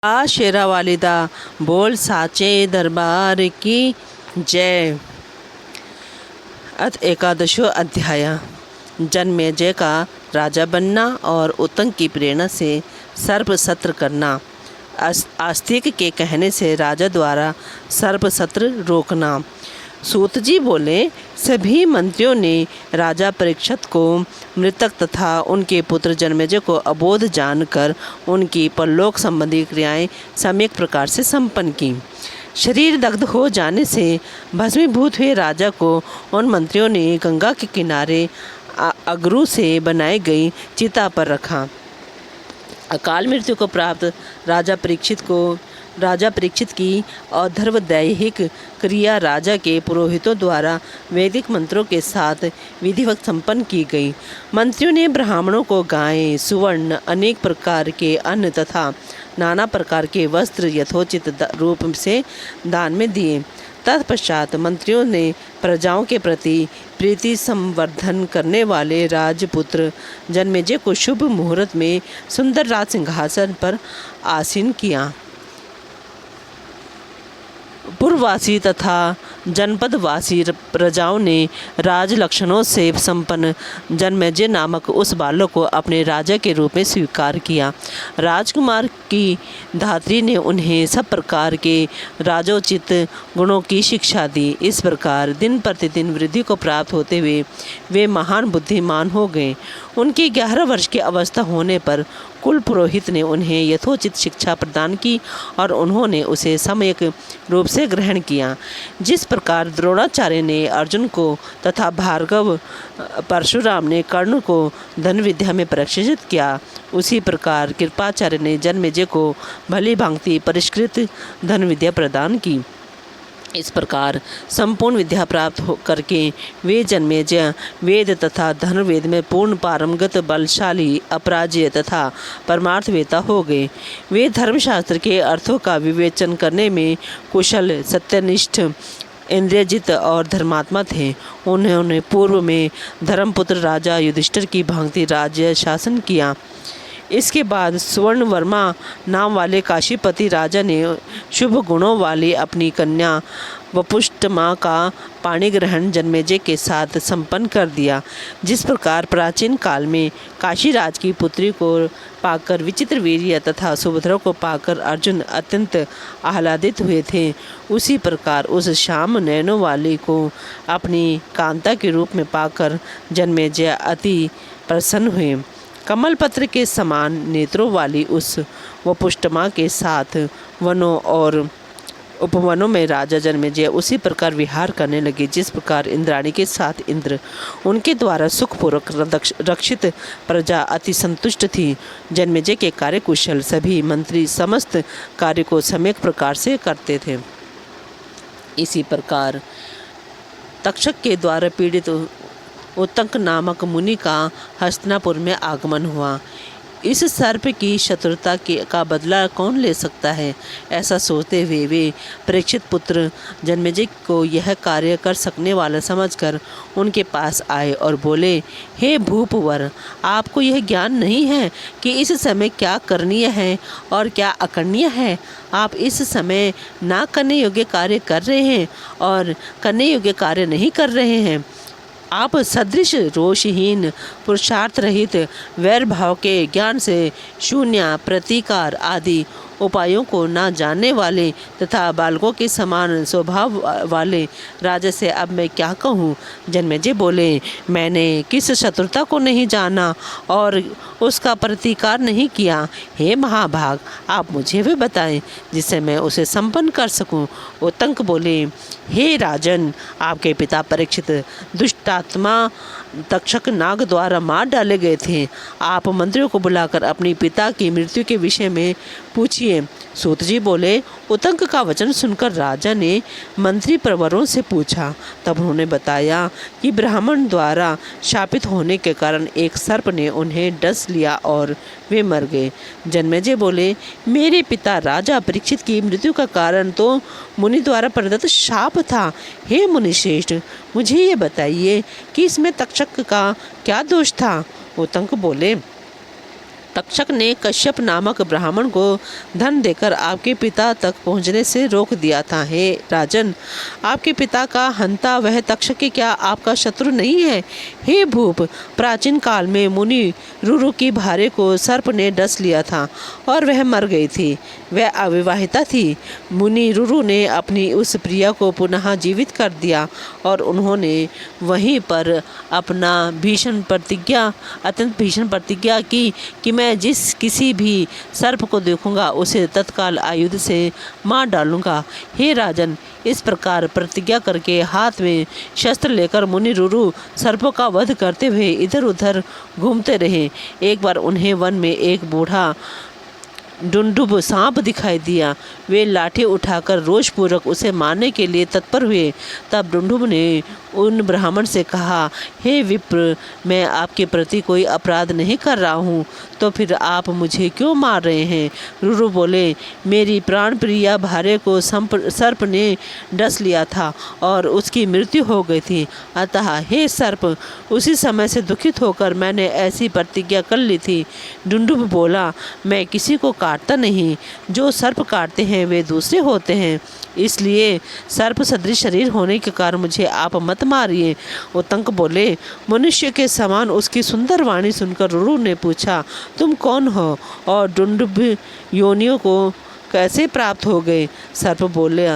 आ शेरा वालिदा बोल साचे दरबार की जय। अथ एकादशो अध्याय। जन्मेजय का राजा बनना और उत्तंक की प्रेरणा से सर्प सत्र करना। आस्तिक के कहने से राजा द्वारा सर्प सत्र रोकना। सूत जी बोले, सभी मंत्रियों ने राजा परीक्षित को मृतक तथा उनके पुत्र जन्मेजय को अबोध जानकर उनकी परलोक संबंधी क्रियाएं सम्यक प्रकार से संपन्न की। शरीर दग्ध हो जाने से भस्मीभूत हुए राजा को उन मंत्रियों ने गंगा के किनारे अगरू से बनाई गई चिता पर रखा। अकाल मृत्यु को प्राप्त राजा परीक्षित की और्ध्वदैहिक क्रिया राजा के पुरोहितों द्वारा वैदिक मंत्रों के साथ विधिवत संपन्न की गई। मंत्रियों ने ब्राह्मणों को गायें, सुवर्ण, अनेक प्रकार के अन्न तथा नाना प्रकार के वस्त्र यथोचित रूप से दान में दिए। तत्पश्चात मंत्रियों ने प्रजाओं के प्रति प्रीति संवर्धन करने वाले राजपुत्र जन्मेजय को शुभ मुहूर्त में सुंदर राज सिंहासन पर आसीन किया। पुरवासी तथा जनपदवासी प्रजाओं ने राज लक्षणों से संपन्न जन्मेजय नामक उस बालक को अपने राजा के रूप में स्वीकार किया। राजकुमार की धात्री ने उन्हें सब प्रकार के राजोचित गुणों की शिक्षा दी। इस प्रकार दिन प्रतिदिन वृद्धि को प्राप्त होते हुए वे महान बुद्धिमान हो गए। उनकी 11 वर्ष की अवस्था होने पर कुल पुरोहित ने उन्हें यथोचित शिक्षा प्रदान की और उन्होंने उसे सम्यक रूप से ग्रहण किया। जिस प्रकार द्रोणाचार्य ने अर्जुन को तथा भार्गव परशुराम ने कर्ण को धन विद्या में प्रशिक्षित किया, उसी प्रकार कृपाचार्य ने जन्मेजय को भली भांति परिष्कृत धन विद्या प्रदान की। इस प्रकार संपूर्ण विद्या प्राप्त करके वे जन्मेजय वेद तथा धनुर्वेद में पूर्ण पारंगत, बलशाली, अपराजय तथा परमार्थवेता हो गए। वे धर्मशास्त्र के अर्थों का विवेचन करने में कुशल, सत्यनिष्ठ, इंद्रियजित और धर्मात्मा थे। उन्होंने पूर्व में धर्मपुत्र राजा युधिष्ठिर की भांति राज्य शासन किया। इसके बाद सुवर्णवर्मा नाम वाले काशीपति राजा ने शुभ गुणों वाली अपनी कन्या वपुष्टमा का पाणिग्रहण जन्मेजय के साथ संपन्न कर दिया। जिस प्रकार प्राचीन काल में काशीराज की पुत्री को पाकर विचित्र वीर्य तथा सुभद्रा को पाकर अर्जुन अत्यंत आह्लादित हुए थे, उसी प्रकार उस श्याम नयनों वाली को अपनी कांता के रूप में पाकर जन्मेजय अति प्रसन्न हुए। कमल पत्र के समान नेत्रों वाली उस वपुष्टमा के साथ वनों और उपवनों में राजा जन्मेजय उसी प्रकार विहार करने लगे जिस प्रकार इंद्राणी के साथ इंद्र। उनके द्वारा सुखपूर्वक रक्षित प्रजा अति संतुष्ट थी। जन्मेजय के कार्यकुशल सभी मंत्री समस्त कार्य को सम्यक प्रकार से करते थे। इसी प्रकार तक्षक के द्वारा पीड़ित उत्तंक नामक मुनि का हस्तिनापुर में आगमन हुआ। इस सर्प की शत्रुता का बदला कौन ले सकता है, ऐसा सोचते हुए वे परीक्षित पुत्र जन्मेजय को यह कार्य कर सकने वाला समझकर उनके पास आए और बोले, हे भूपवर, आपको यह ज्ञान नहीं है कि इस समय क्या करणीय है और क्या अकरणीय है। आप इस समय ना करने योग्य कार्य कर रहे हैं और करने योग्य कार्य नहीं कर रहे हैं। आप सदृश रोषहीन, पुरुषार्थ रहित, वैर भाव के ज्ञान से शून्य, प्रतिकार आदि उपायों को ना जानने वाले तथा बालकों के समान स्वभाव वाले राजा से अब मैं क्या कहूँ। जन्मेजय बोले, मैंने किस शत्रुता को नहीं जाना और उसका प्रतिकार नहीं किया। हे महाभाग, आप मुझे भी बताएं जिससे मैं उसे संपन्न कर सकूं। उत्तंक बोले, हे राजन, आपके पिता परीक्षित दुष्टात्मा तक्षक नाग द्वारा मार डाले गए थे। आप मंत्रियों को बुलाकर अपनी पिता की मृत्यु के विषय में पूछिए। सूत जी बोले, उत्तंक का वचन सुनकर राजा ने मंत्री प्रवरों से पूछा। तब उन्होंने बताया कि ब्राह्मण द्वारा शापित होने के कारण एक सर्प ने उन्हें डस लिया और वे मर गए। जन्मेजय बोले, मेरे पिता राजा परीक्षित की मृत्यु का कारण तो मुनि द्वारा प्रदत्त शाप था। हे मुनिश्रेष्ठ, मुझे ये बताइए कि इसमें तक्षक का क्या दोष था। उत्तंक बोले, तक्षक ने कश्यप नामक ब्राह्मण को धन देकर आपके पिता तक पहुंचने से रोक दिया था। हे राजन, आपके पिता का हंता वह तक्षक क्या आपका शत्रु नहीं है? हे भूप, प्राचीन काल में मुनि रुरु की भार्य को सर्प ने डस लिया था और वह मर गई थी। वह अविवाहिता थी। मुनि रुरु ने अपनी उस प्रिया को पुनः जीवित कर दिया और उन्होंने वहीं पर अपना अत्यंत भीषण प्रतिज्ञा की कि मैं जिस किसी भी सर्प को देखूंगा उसे तत्काल आयुध से मार डालूंगा। हे राजन, इस प्रकार प्रतिज्ञा करके हाथ में शस्त्र लेकर मुनि रुरु सर्पों का वध करते हुए इधर उधर घूमते रहे। एक बार उन्हें वन में एक बूढ़ा डुंडुब सांप दिखाई दिया। वे लाठी उठाकर रोषपूर्वक उसे मारने के लिए तत्पर हुए। तब डुंडुब ने उन ब्राह्मण से कहा, हे विप्र, मैं आपके प्रति कोई अपराध नहीं कर रहा हूँ, तो फिर आप मुझे क्यों मार रहे हैं? रुरु बोले, मेरी प्राण प्रिया भार्य को सर्प ने डस लिया था और उसकी मृत्यु हो गई थी। अतः हे सर्प, उसी समय से दुखित होकर मैंने ऐसी प्रतिज्ञा कर ली थी। डुंडुब बोला, मैं किसी को काटता नहीं, जो सर्प काटते हैं वे दूसरे होते हैं, इसलिए सर्प सदृश शरीर होने के कारण मुझे आप मत मारिए। उत्तंक बोले, मनुष्य के समान उसकी सुंदर वाणी सुनकर रुरु ने पूछा, तुम कौन हो और डुंडुब योनियों को कैसे प्राप्त हो गए? सर्प बोले,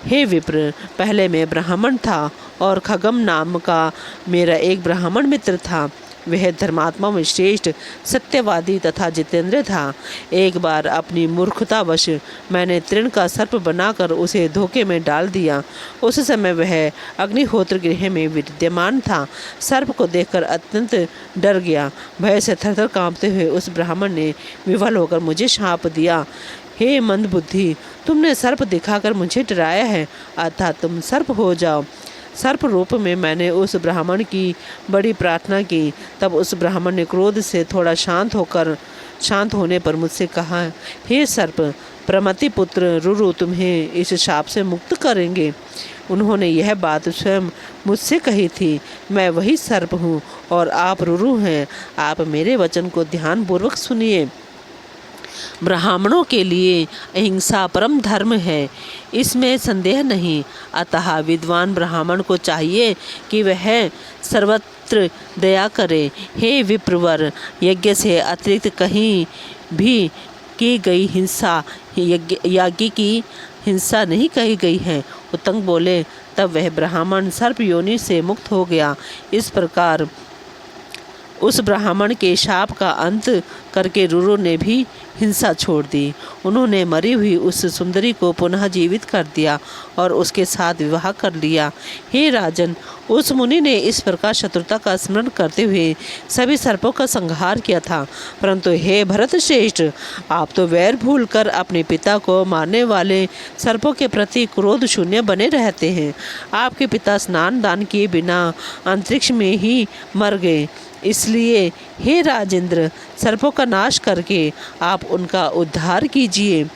हे विप्र, पहले मैं ब्राह्मण था और खगम नाम का मेरा एक ब्राह्मण मित्र था। वह धर्मात्मा में श्रेष्ठ, सत्यवादी तथा जितेंद्र था। एक बार अपनी मूर्खतावश मैंने तृण का सर्प बनाकर उसे धोखे में डाल दिया। उस समय वह अग्निहोत्र गृह में विद्यमान था। सर्प को देखकर अत्यंत डर गया। भय से थरथर कांपते हुए उस ब्राह्मण ने विवल होकर मुझे शाप दिया। हे मंदबुद्धि, तुमने सर्प दिखाकर मुझे डराया है, अतः तुम सर्प हो जाओ। सर्प रूप में मैंने उस ब्राह्मण की बड़ी प्रार्थना की। तब उस ब्राह्मण ने क्रोध से थोड़ा शांत होने पर मुझसे कहा, हे सर्प, प्रमति पुत्र रुरु तुम्हें इस शाप से मुक्त करेंगे। उन्होंने यह बात स्वयं मुझसे कही थी। मैं वही सर्प हूँ और आप रुरु हैं। आप मेरे वचन को ध्यानपूर्वक सुनिए। ब्राह्मणों के लिए अहिंसा परम धर्म है, इसमें संदेह नहीं। अतः विद्वान ब्राह्मण को चाहिए कि वह सर्वत्र दया करे। हे विप्रवर, यज्ञ से अतिरिक्त कहीं भी की गई हिंसा याज्ञ की हिंसा नहीं कही गई है। उत्तंक बोले, तब वह ब्राह्मण सर्प योनि से मुक्त हो गया। इस प्रकार उस ब्राह्मण के शाप का अंत करके रुरु ने भी हिंसा छोड़ दी। उन्होंने मरी हुई उस सुंदरी को पुनः जीवित कर दिया और उसके साथ विवाह कर लिया। हे राजन, उस मुनि ने इस प्रकार शत्रुता का स्मरण करते हुए सभी सर्पों का संहार किया था। परंतु हे भरत श्रेष्ठ, आप तो वैर भूलकर अपने पिता को मारने वाले सर्पों के प्रति क्रोध शून्य बने रहते हैं। आपके पिता स्नान दान किए बिना अंतरिक्ष में ही मर गए। इसलिए हे राजेंद्र, सर्पों का नाश करके आप उनका उद्धार कीजिए।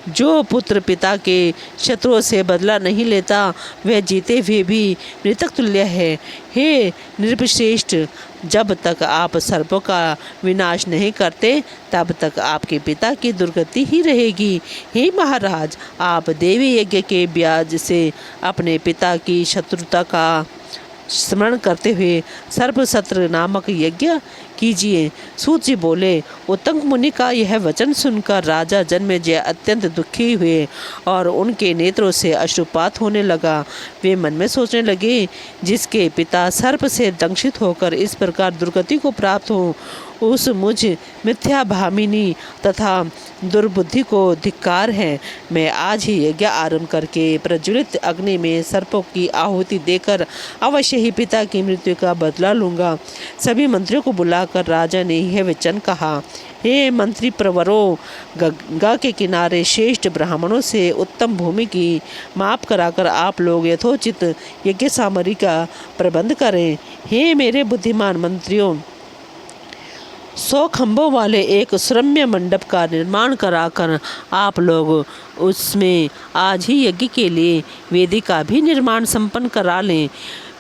जो पुत्र पिता के शत्रुओं से बदला नहीं लेता वह जीते हुए भी मृतक तुल्य है। हे नृपश्रेष्ठ, जब तक आप सर्पों का विनाश नहीं करते तब तक आपके पिता की दुर्गति ही रहेगी। हे महाराज, आप देवी यज्ञ के ब्याज से अपने पिता की शत्रुता का स्मरण करते हुए सर्प सत्र नामक यज्ञ कीजिए। सूत जी बोले, उत्तंक मुनि का यह वचन सुनकर राजा जन्मेजय अत्यंत दुखी हुए और उनके नेत्रों से अश्रुपात होने लगा। वे मन में सोचने लगे, जिसके पिता सर्प से दंशित होकर इस प्रकार दुर्गति को प्राप्त हो, उस मुझ मिथ्याभामिनी तथा दुर्बुद्धि को धिक्कार है। मैं आज ही यज्ञ आरंभ करके प्रज्वलित अग्नि में सर्पों की आहुति देकर अवश्य ही पिता की मृत्यु का बदला लूँगा। सभी मंत्रियों को बुलाकर राजा ने यह वचन कहा, हे मंत्री प्रवरों, गंगा के किनारे श्रेष्ठ ब्राह्मणों से उत्तम भूमि की माप कराकर आप लोग यथोचित यज्ञ सामग्री का प्रबंध करें। हे मेरे बुद्धिमान मंत्रियों, 100 खंभों वाले एक सुरम्य मंडप का निर्माण कराकर आप लोग उसमें आज ही यज्ञ के लिए वेदी का भी निर्माण संपन्न करा लें।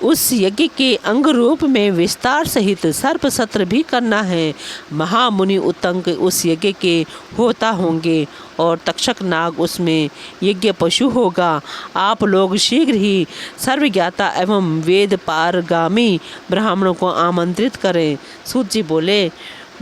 उस यज्ञ के अंग रूप में विस्तार सहित सर्प सत्र भी करना है। महामुनि उत्तंक उस यज्ञ के होता होंगे और तक्षक नाग उसमें यज्ञ पशु होगा। आप लोग शीघ्र ही सर्वज्ञाता एवं वेद पारगामी ब्राह्मणों को आमंत्रित करें। सूत जी बोले,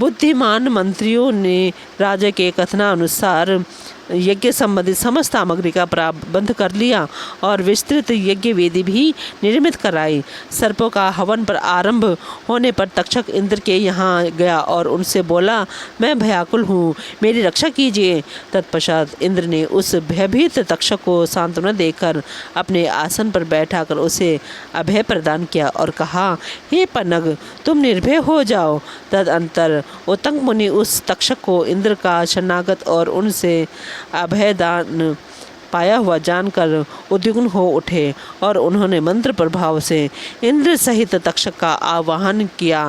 बुद्धिमान मंत्रियों ने राजा के कथनानुसार यज्ञ संबंधित समस्त सामग्री का प्रबंध कर लिया और विस्तृत यज्ञ वेदी भी निर्मित कराई। सर्पों का हवन पर आरंभ होने पर तक्षक इंद्र के यहाँ गया और उनसे बोला, मैं भयाकुल हूँ, मेरी रक्षा कीजिए। तत्पश्चात इंद्र ने उस भयभीत तक्षक को सांत्वना देकर अपने आसन पर बैठाकर उसे अभय प्रदान किया और कहा, हे पन्नग, तुम निर्भय हो जाओ। तदंतर उत्तंक मुनि उस तक्षक को इंद्र का शरणागत और उनसे अभयदान पाया हुआ जानकर उद्विग्न हो उठे और उन्होंने मंत्र प्रभाव से इंद्र सहित तक्षक का आवाहन किया।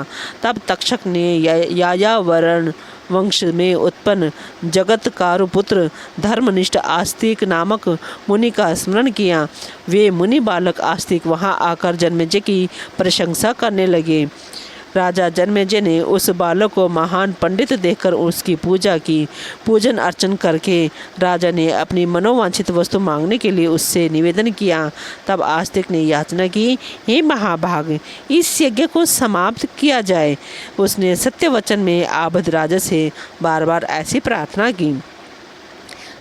तब तक्षक ने यायावरण वंश में उत्पन्न जगतकारु पुत्र धर्मनिष्ठ आस्तिक नामक मुनि का स्मरण किया। वे मुनि बालक आस्तिक वहां आकर जन्मेजय की प्रशंसा करने लगे। राजा जन्मेजय ने उस बालक को महान पंडित देखकर उसकी पूजा की। पूजन अर्चन करके राजा ने अपनी मनोवांछित वस्तु मांगने के लिए उससे निवेदन किया। तब आस्तिक ने याचना की, हे महाभाग, इस यज्ञ को समाप्त किया जाए। उसने सत्यवचन में आबद्ध राजा से बार बार ऐसी प्रार्थना की।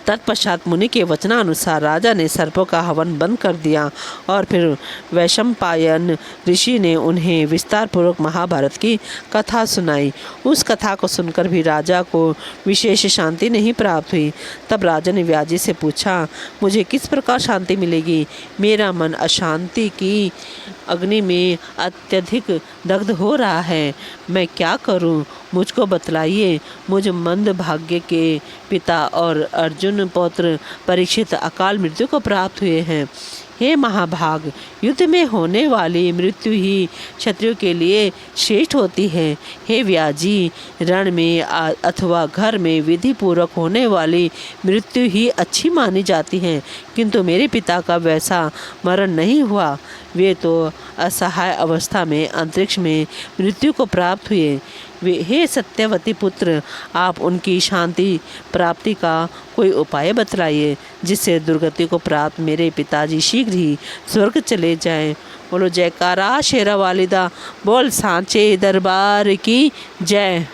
तत्पश्चात मुनि के वचनानुसार राजा ने सर्पों का हवन बंद कर दिया और फिर वैशंपायन ऋषि ने उन्हें विस्तार पूर्वक महाभारत की कथा सुनाई। उस कथा को सुनकर भी राजा को विशेष शांति नहीं प्राप्त हुई। तब राजा ने व्यास जी से पूछा, मुझे किस प्रकार शांति मिलेगी? मेरा मन अशांति की अग्नि में अत्यधिक दग्ध हो रहा है, मैं क्या करूं? मुझको बतलाइए। मुझ मंद भाग्य के पिता और अर्जुन पौत्र परीक्षित अकाल मृत्यु को प्राप्त हुए हैं। हे महाभाग, युद्ध में होने वाली मृत्यु ही क्षत्रियों के लिए श्रेष्ठ होती है। हे व्यास जी, रण में अथवा घर में विधि पूर्वक होने वाली मृत्यु ही अच्छी मानी जाती है, किंतु मेरे पिता का वैसा मरण नहीं हुआ। वे तो असहाय अवस्था में अंतरिक्ष में मृत्यु को प्राप्त हुए। हे सत्यवती पुत्र, आप उनकी शांति प्राप्ति का कोई उपाय बतलाइए, जिससे दुर्गति को प्राप्त मेरे पिताजी शीघ्र ही स्वर्ग चले जाएं। बोलो जयकारा शेरा वालिदा, बोल सांचे दरबार की जय।